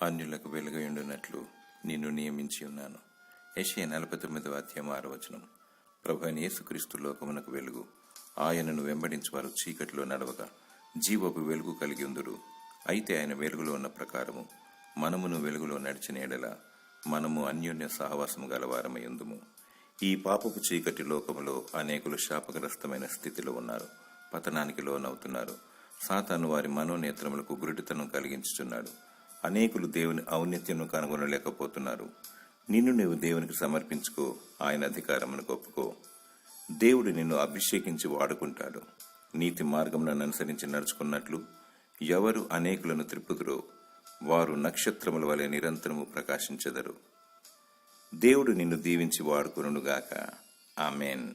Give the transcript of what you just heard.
అన్యులకు వెలుగయుండునట్లు నిన్ను నియమించి ఉన్నాను. యెషయా 49:6. ప్రభు అయిన యేసుక్రీస్తు లోకమునకు వెలుగు. ఆయనను వెంబడించి వారు చీకటిలో నడవగా జీవపు వెలుగు కలిగి ఉందురు. అయితే ఆయన వెలుగులో ఉన్న ప్రకారము మనమును వెలుగులో నడిచిన ఎడల మనము అన్యోన్య సహవాసము గలవారమై ఉందుము. ఈ పాపపు చీకటి లోకములో అనేకులు శాపగ్రస్తమైన స్థితిలో ఉన్నారు, పతనానికి లోనవుతున్నారు. సాతాను వారి మనోనేత్రములకు గురుడితనం కలిగించుచున్నాడు. అనేకులు దేవుని ఔన్నత్యను కనుగొనలేకపోతున్నారు. నిన్ను నీవు దేవునికి సమర్పించుకో, ఆయన అధికారమును ఒప్పుకో. దేవుడు నిన్ను అభిషేకించి వాడుకుంటాడు. నీతి మార్గములను అనుసరించి నడుచుకున్నట్లు ఎవరు అనేకులను త్రిప్పుదురో వారు నక్షత్రముల వలె నిరంతరము ప్రకాశించెదరు. దేవుడు నిన్ను దీవించి వాడుకొనుగాక. ఆమేన్.